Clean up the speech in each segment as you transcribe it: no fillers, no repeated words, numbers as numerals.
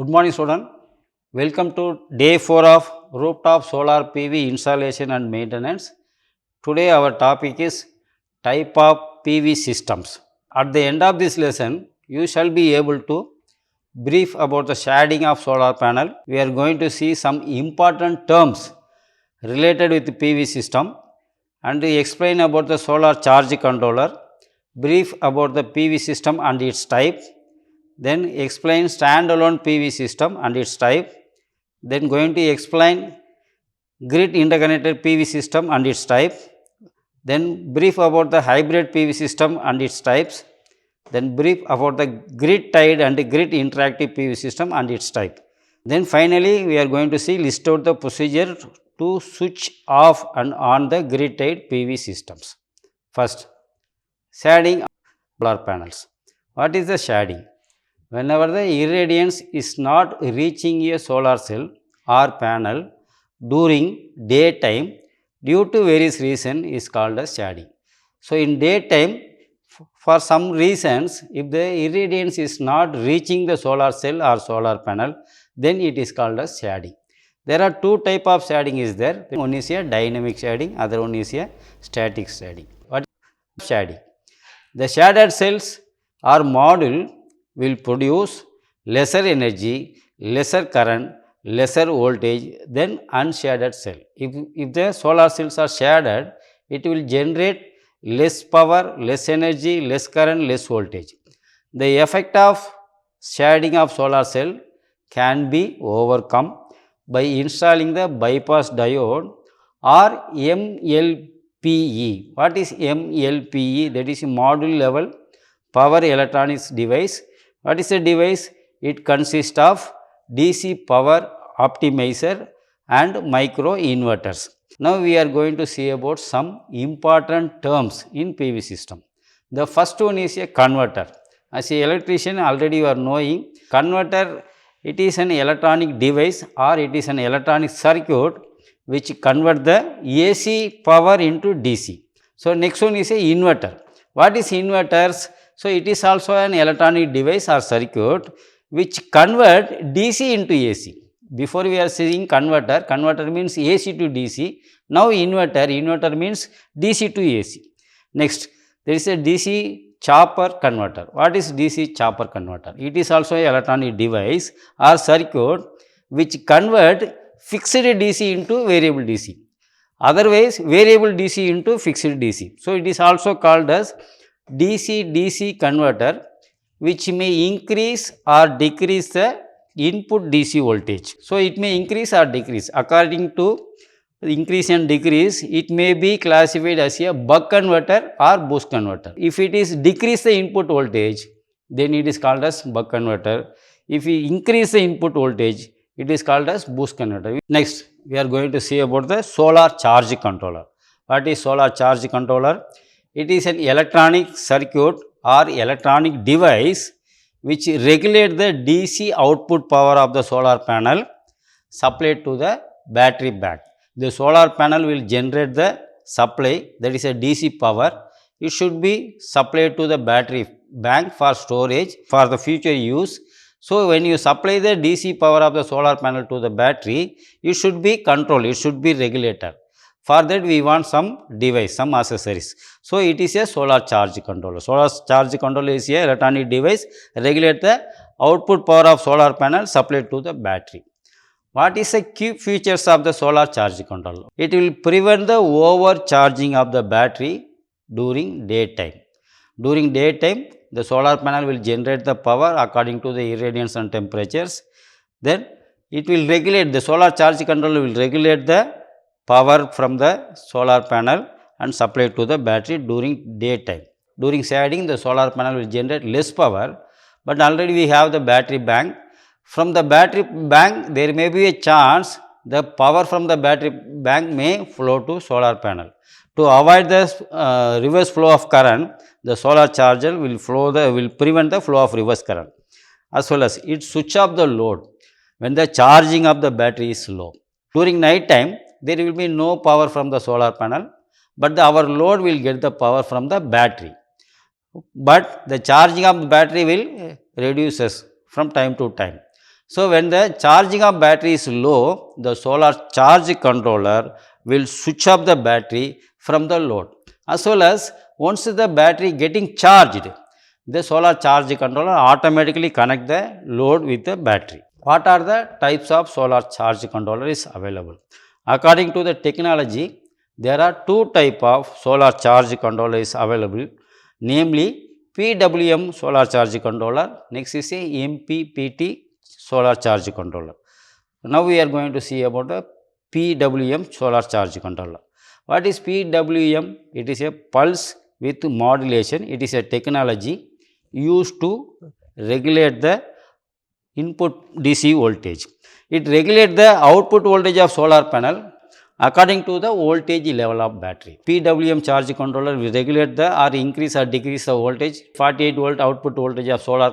Good morning student, welcome to day 4 of rooftop solar PV installation and maintenance. Today our topic is type of PV systems. At the end of this lesson, you shall be able to brief about the shading of solar panel. We are going to see some important terms related with the PV system and explain about the solar charge controller, brief about the PV system and its type, then explain standalone PV system and its type, then going to explain grid interconnected PV system and its type, then brief about the hybrid PV system and its types, then brief about the grid tied and grid interactive PV system and its type. Then finally, we are going to see list out the procedure to switch off and on the grid tied PV systems. First, shading solar panels. What is the shading? Whenever the irradiance is not reaching a solar cell or panel during daytime due to various reason is called as shading. So, in daytime for some reasons if the irradiance is not reaching the solar cell or solar panel, then it is called as shading. There are two type of shading is there. One is a dynamic shading, other one is a static shading. What is shading? The shaded cells or module will produce lesser energy, lesser current, lesser voltage than unshaded cell. If the solar cells are shaded, it will generate less power, less energy, less current, less voltage. The effect of shading of solar cell can be overcome by installing the bypass diode or MLPE. What is MLPE? That is a module level power electronics device. What is a device? It consists of DC power optimizer and micro inverters. Now, we are going to see about some important terms in PV system. The first one is a converter. As an electrician already you are knowing, converter it is an electronic device or it is an electronic circuit which convert the AC power into DC. So, next one is a inverter. What is inverters? So, it is also an electronic device or circuit which convert DC into AC. Before we are seeing converter, converter means AC to DC. Now, inverter means DC to AC. Next, there is a DC chopper converter. What is DC chopper converter? It is also an electronic device or circuit which convert fixed DC into variable DC. Otherwise, variable DC into fixed DC. So, it is also called as DC-DC converter which may increase or decrease the input DC voltage. So, it may increase or decrease according to increase and decrease, it may be classified as a buck converter or boost converter. If it is decrease the input voltage, then it is called as buck converter. If we increase the input voltage, it is called as boost converter. Next, we are going to see about the solar charge controller. What is solar charge controller? It is an electronic circuit or electronic device which regulate the DC output power of the solar panel supplied to the battery bank. The solar panel will generate the supply, that is a DC power. It should be supplied to the battery bank for storage for the future use. So, when you supply the DC power of the solar panel to the battery, it should be controlled, it should be regulated. For that we want some device, some accessories. So, it is a solar charge controller. Solar charge controller is a electronic device regulate the output power of solar panel supplied to the battery. What is the key features of the solar charge controller? It will prevent the overcharging of the battery during daytime. During daytime, the solar panel will generate the power according to the irradiance and temperatures. Then it will regulate, the solar charge controller will regulate the power from the solar panel and supply to the battery during daytime. During shading, the solar panel will generate less power, but already we have the battery bank. From the battery bank, there may be a chance the power from the battery bank may flow to solar panel. To avoid the reverse flow of current, the solar charger will prevent the flow of reverse current, as well as it switch off the load when the charging of the battery is low. During night time, there will be no power from the solar panel, but our load will get the power from the battery. But the charging of the battery will reduces from time to time. So, when the charging of battery is low, the solar charge controller will switch off the battery from the load, as well as once the battery getting charged, the solar charge controller automatically connect the load with the battery. What are the types of solar charge controller is available? According to the technology, there are two type of solar charge controller is available, namely PWM solar charge controller, next is a MPPT solar charge controller. Now we are going to see about the PWM solar charge controller. What is PWM? It is a pulse with modulation. It is a technology used to regulate the input DC voltage. It regulates the output voltage of solar panel according to the voltage level of battery. PWM charge controller will regulate the or increase or decrease the voltage 48 volt output voltage of solar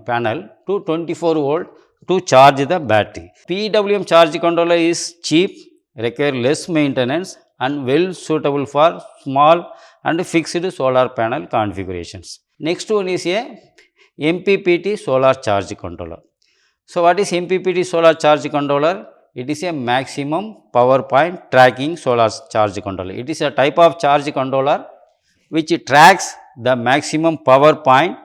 panel to 24 volt to charge the battery. PWM charge controller is cheap, require less maintenance and well suitable for small and fixed solar panel configurations. Next one is a MPPT solar charge controller. So, what is MPPT solar charge controller? It is a maximum power point tracking solar charge controller. It is a type of charge controller which tracks the maximum power point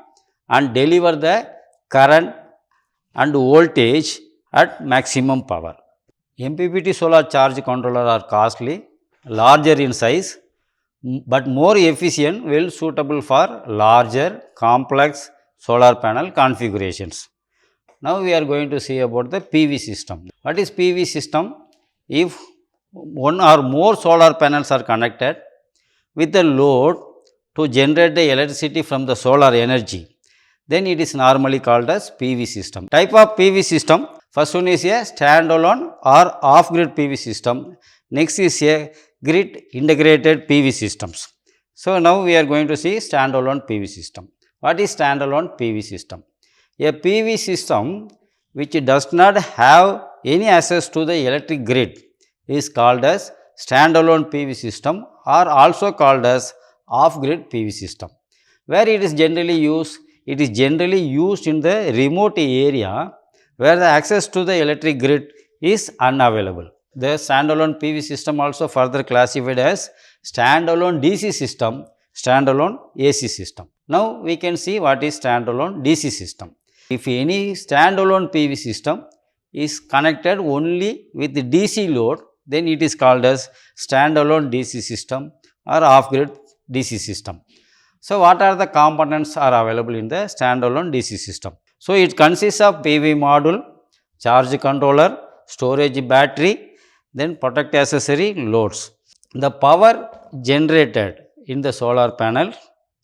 and deliver the current and voltage at maximum power. MPPT solar charge controller are costly, larger in size, but more efficient, well suitable for larger complex solar panel configurations. Now, we are going to see about the PV system. What is PV system? If one or more solar panels are connected with the load to generate the electricity from the solar energy, then it is normally called as PV system. Type of PV system, first one is a standalone or off grid PV system, next is a grid integrated PV systems. So, now we are going to see standalone PV system. What is standalone PV system? A PV system which does not have any access to the electric grid is called as standalone PV system or also called as off grid PV system. Where it is generally used? It is generally used in the remote area where the access to the electric grid is unavailable. The standalone PV system also further classified as standalone DC system, standalone AC system. Now, we can see what is standalone DC system. If any standalone PV system is connected only with the DC load, then it is called as standalone DC system or off grid DC system. So, what are the components are available in the standalone DC system? So, it consists of PV module, charge controller, storage battery, then protect accessory loads. The power generated in the solar panel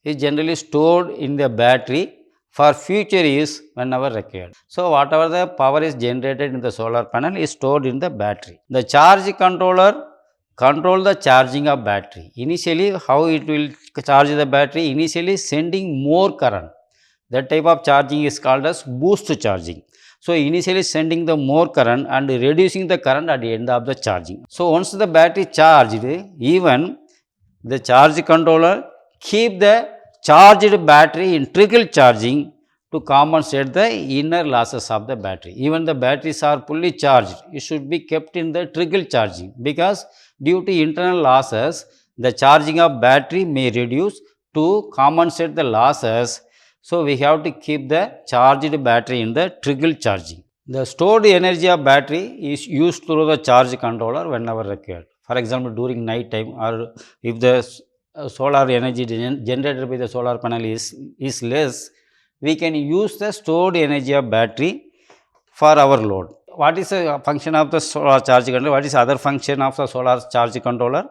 is generally stored in the battery for future use whenever required. So, whatever the power is generated in the solar panel is stored in the battery. The charge controller control the charging of battery. Initially, how it will charge the battery? Initially, sending more current. That type of charging is called as boost charging. So, initially sending the more current and reducing the current at the end of the charging. So, once the battery charged, even the charge controller keep the charged battery in trickle charging to compensate the inner losses of the battery. Even the batteries are fully charged, it should be kept in the trickle charging, because due to internal losses, the charging of battery may reduce. To compensate the losses, so we have to keep the charged battery in the trickle charging. The stored energy of battery is used through the charge controller whenever required. For example, during night time, or if the solar energy generated by the solar panel is less, we can use the stored energy of battery for our load. What is the function of the solar charge controller? What is other function of the solar charge controller?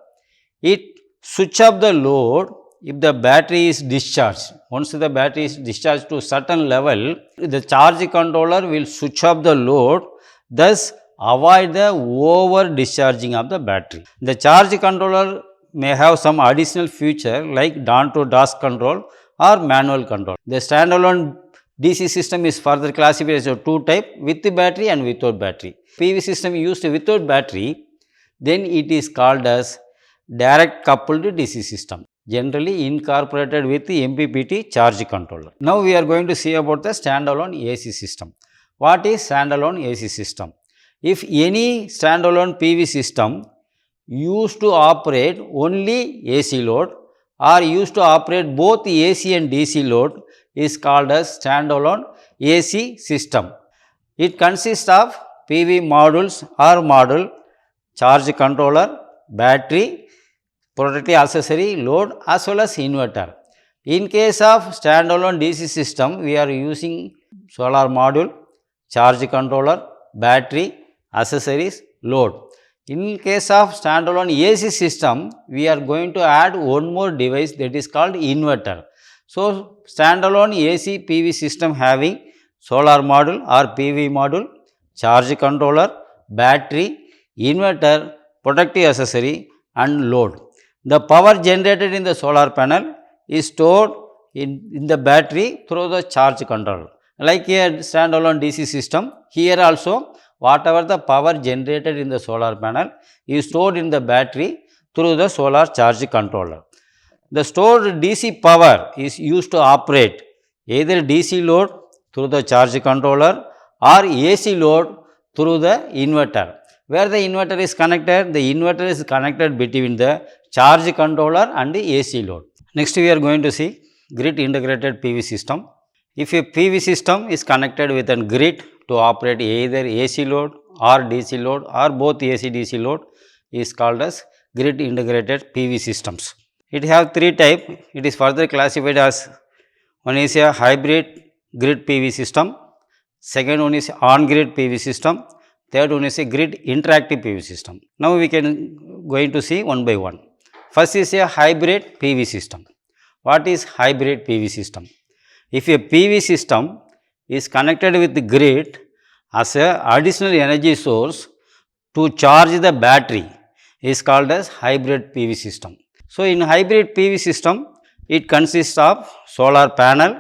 It switch off the load if the battery is discharged. Once the battery is discharged to certain level, the charge controller will switch off the load, thus avoid the over discharging of the battery. The charge controller may have some additional feature like dawn to dusk control or manual control. The standalone DC system is further classified as a two type, with the battery and without battery. PV system used without battery, then it is called as direct coupled DC system, generally incorporated with the MPPT charge controller. Now, we are going to see about the standalone AC system. What is standalone AC system? If any standalone PV system used to operate only AC load or used to operate both AC and DC load is called as standalone AC system. It consists of PV modules or module, charge controller, battery, protective accessory, load as well as inverter. In case of standalone DC system, we are using solar module, charge controller, battery, accessories, load. In case of standalone AC system, we are going to add one more device, that is called inverter. So, standalone AC PV system having solar module or PV module, charge controller, battery, inverter, protective accessory and load. The power generated in the solar panel is stored in the battery through the charge controller. Like a standalone DC system, here also whatever the power generated in the solar panel is stored in the battery through the solar charge controller. The stored DC power is used to operate either DC load through the charge controller or AC load through the inverter. Where the inverter is connected? The inverter is connected between the charge controller and the AC load. Next we are going to see grid integrated PV system. If a PV system is connected with a grid to operate either AC load or DC load or both AC DC load is called as grid integrated PV systems. It have three types. It is further classified as one is a hybrid grid PV system, second one is on grid PV system, third one is a grid interactive PV system. Now we can going to see one by one. First is a hybrid PV system. What is hybrid PV system? If a PV system is connected with the grid as a additional energy source to charge the battery is called as hybrid PV system. So, in hybrid PV system, it consists of solar panel,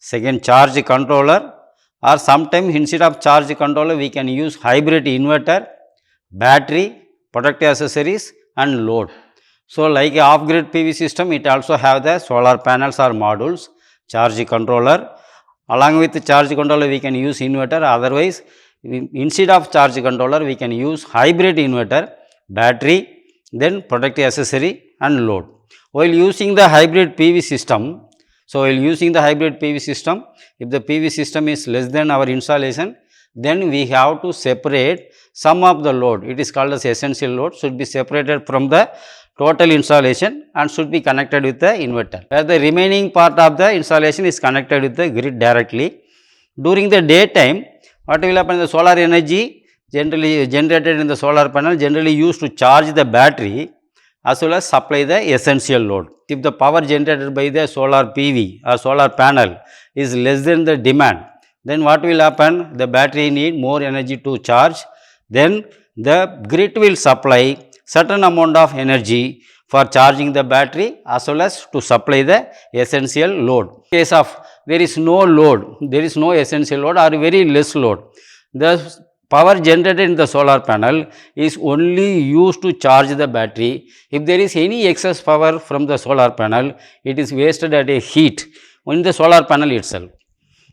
second charge controller, or sometimes instead of charge controller we can use hybrid inverter, battery, protective accessories and load. So, like a off grid PV system, it also have the solar panels or modules, charge controller. Along with the charge controller we can use inverter, otherwise instead of charge controller we can use hybrid inverter, battery, then protective accessory and load. While using the hybrid PV system, if the PV system is less than our installation, then we have to separate some of the load. It is called as essential load, should be separated from the total installation and should be connected with the inverter, where the remaining part of the installation is connected with the grid directly. During the daytime, what will happen? The solar energy generally generated in the solar panel generally used to charge the battery as well as supply the essential load. If the power generated by the solar PV or solar panel is less than the demand, then what will happen? The battery need more energy to charge, then the grid will supply certain amount of energy for charging the battery as well as to supply the essential load. In case of there is no load, there is no essential load or very less load, the power generated in the solar panel is only used to charge the battery. If there is any excess power from the solar panel, it is wasted at a heat in the solar panel itself.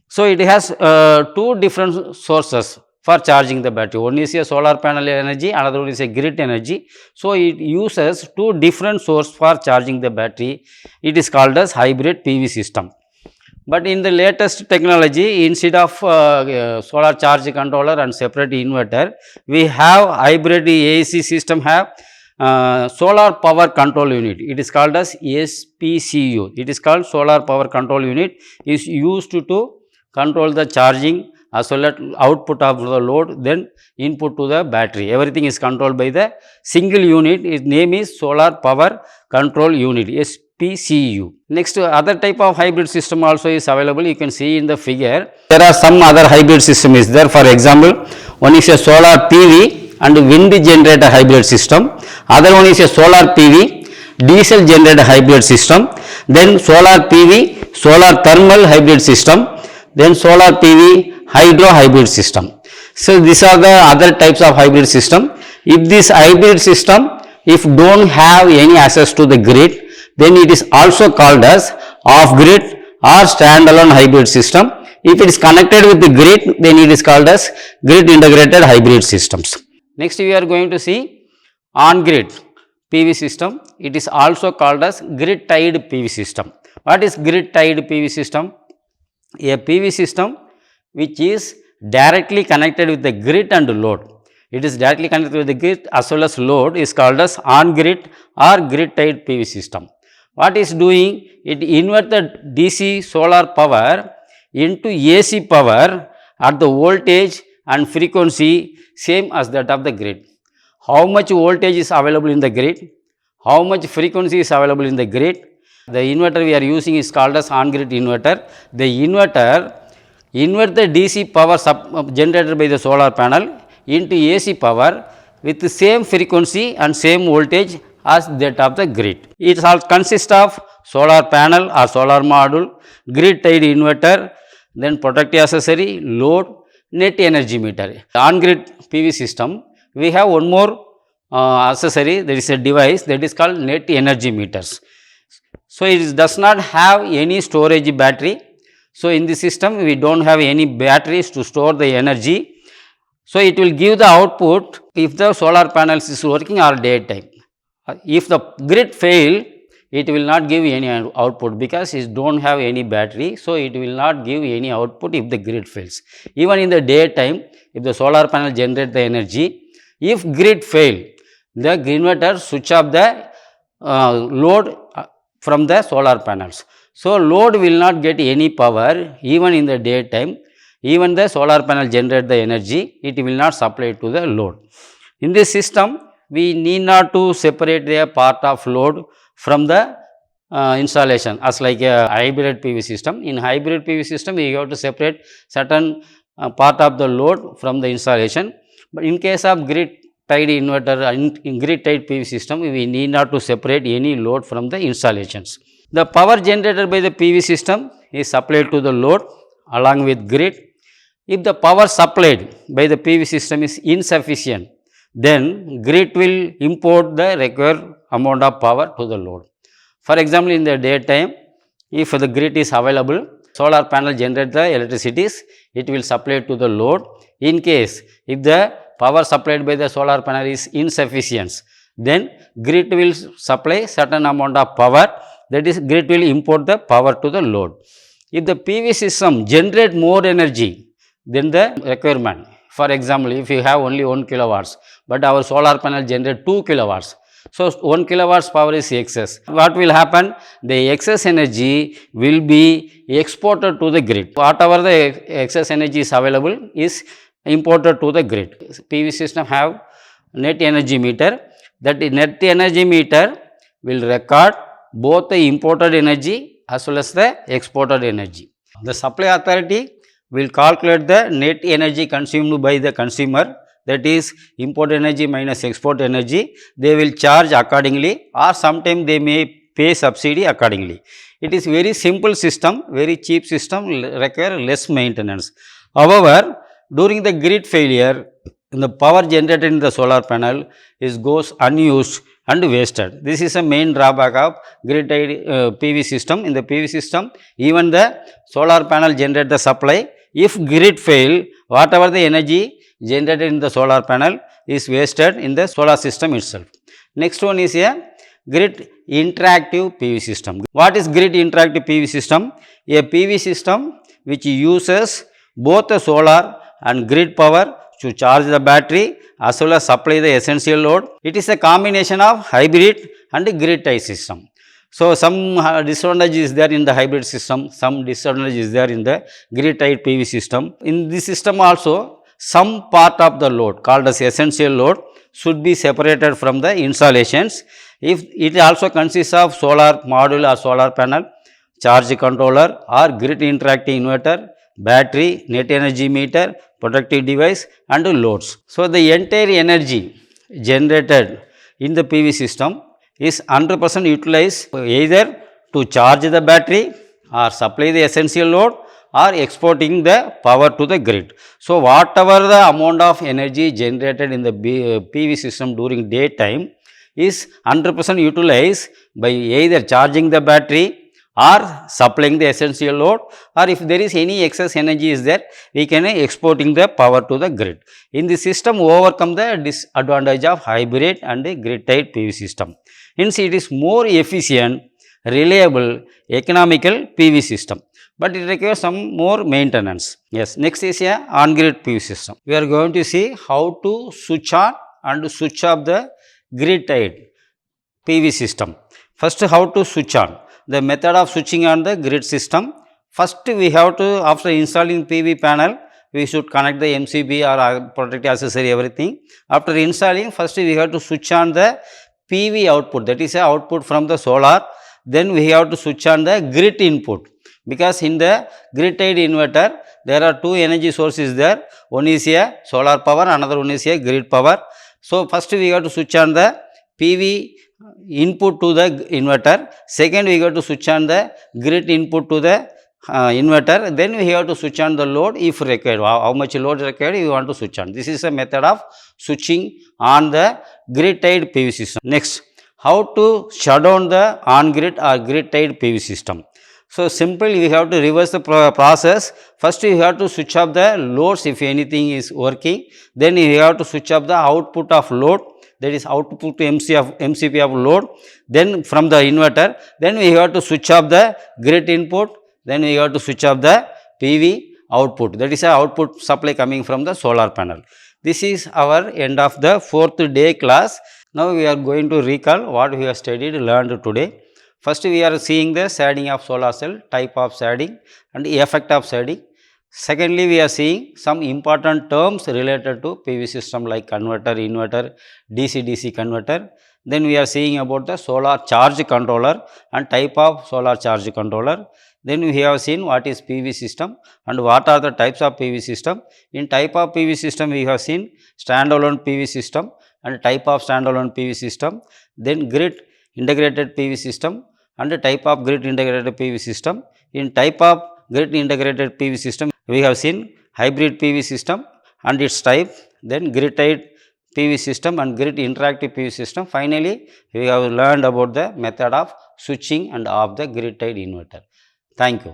So, it has two different sources for charging the battery. One is a solar panel energy, another one is a grid energy. So, it uses two different sources for charging the battery. It is called as hybrid PV system. But in the latest technology, instead of solar charge controller and separate inverter, we have hybrid AC system have solar power control unit. It is called as SPCU. It is called solar power control unit, is used to control the charging as well as output of the load, then input to the battery. Everything is controlled by the single unit. Its name is solar power control unit, SPCU. Next, other type of hybrid system also is available. You can see in the figure. There are some other hybrid system is there. For example, one is a solar PV and wind generator hybrid system. Other one is a solar PV, diesel generator hybrid system. Then solar PV, solar thermal hybrid system. Then solar PV, hydro hybrid system. So, these are the other types of hybrid system. If this hybrid system, if don't have any access to the grid, then it is also called as off grid or standalone hybrid system. If it is connected with the grid, then it is called as grid integrated hybrid systems. Next we are going to see on grid PV system. It is also called as grid tied PV system. What is grid tied PV system? A PV system which is directly connected with the grid and load. It is directly connected with the grid as well as load is called as on grid or grid tied PV system. What is doing? It invert the DC solar power into AC power at the voltage and frequency same as that of the grid. How much voltage is available in the grid? How much frequency is available in the grid? The inverter we are using is called as on grid inverter. The inverter invert the DC power generated by the solar panel into AC power with the same frequency and same voltage as that of the grid. It all consists of solar panel or solar module, grid tied inverter, then protective accessory, load, net energy meter. On grid PV system, we have one more accessory, that is a device that is called net energy meters. So, it does not have any storage battery. So, in the system we do not have any batteries to store the energy. So, it will give the output if the solar panels is working or daytime. If the grid fail, it will not give any output because it do not have any battery. So, it will not give any output if the grid fails. Even in the daytime, if the solar panel generate the energy, if grid fail, the inverter switch off the load from the solar panels. So, load will not get any power even in the daytime. Even the solar panel generate the energy, it will not supply to the load. In this system, we need not to separate the part of load from the installation as like a hybrid PV system. In hybrid PV system, we have to separate certain part of the load from the installation. But in case of grid tied inverter in grid tied PV system, we need not to separate any load from the installations. The power generated by the PV system is supplied to the load along with grid. If the power supplied by the PV system is insufficient, then grid will import the required amount of power to the load. For example, in the daytime, if the grid is available, solar panel generate the electricities, it will supply to the load. In case if the power supplied by the solar panel is insufficient, then grid will supply certain amount of power, that is grid will import the power to the load. If the PV system generate more energy than the requirement, for example, if you have only 1 kilowatts, but our solar panel generate 2 kilowatts, so 1 kilowatts power is excess. What will happen? The excess energy will be exported to the grid. Whatever the excess energy is available is imported to the grid. PV system have net energy meter. That net energy meter will record both the imported energy as well as the exported energy. The supply authority will calculate the net energy consumed by the consumer, that is import energy minus export energy. They will charge accordingly, or sometimes they may pay subsidy accordingly. It is very simple system, very cheap system, require less maintenance. However, during the grid failure, the power generated in the solar panel goes unused and wasted. This is a main drawback of grid tied PV system. In the PV system, even the solar panel generate the supply. If grid fail, whatever the energy generated in the solar panel is wasted in the solar system itself. Next one is a grid interactive PV system. What is grid interactive PV system? A PV system which uses both the solar and grid power to charge the battery as well as supply the essential load. It is a combination of hybrid and grid tie system. So, some disadvantage is there in the hybrid system, some disadvantage is there in the grid tied PV system. In this system also, some part of the load called as essential load should be separated from the installations. If it also consists of solar module or solar panel, charge controller or grid interactive inverter, battery, net energy meter, protective device and loads. So, the entire energy generated in the PV system is 100% utilized either to charge the battery or supply the essential load or exporting the power to the grid. So, whatever the amount of energy generated in the PV system during daytime is 100% utilized by either charging the battery or supplying the essential load, or if there is any excess energy is there, we can exporting the power to the grid. In the system overcome the disadvantage of hybrid and grid tied PV system. Hence, it is more efficient, reliable, economical PV system, but it requires some more maintenance. Yes, next is a on grid PV system. We are going to see how to switch on and switch off the grid tied PV system. First, how to switch on. The method of switching on the grid system. First, we have to, after installing PV panel, we should connect the MCB or protective accessory, everything. After installing, first we have to switch on the PV output, that is a output from the solar. Then we have to switch on the grid input, because in the grid tied inverter, there are two energy sources there. One is a solar power, another one is a grid power. So, first we have to switch on the PV input to the inverter. Second, we have to switch on the grid input to the inverter. Then we have to switch on the load if required. How much load required, we want to switch on. This is a method of switching on the grid tied PV system. Next, how to shut down the on grid or grid tied PV system. So, simply we have to reverse the process. First, we have to switch off the loads if anything is working. Then, we have to switch off the output of load, that is output to MCP of load. Then, from the inverter, then we have to switch off the grid input. Then, we have to switch off the PV output, that is a output supply coming from the solar panel. This is our end of the 4th day class. Now, we are going to recall what we have studied, learned today. First, we are seeing the shading of solar cell, type of shading and effect of shading. Secondly, we are seeing some important terms related to PV system like converter, inverter, DC-DC converter. Then we are seeing about the solar charge controller and type of solar charge controller. Then we have seen what is PV system and what are the types of PV system. In type of PV system, we have seen standalone PV system and type of standalone PV system. Then grid integrated PV system and the type of grid integrated PV system. In type of grid integrated PV system, we have seen hybrid PV system and its type, then grid tied PV system and grid interactive PV system. Finally, we have learned about the method of switching and off the grid tied inverter. Thank you.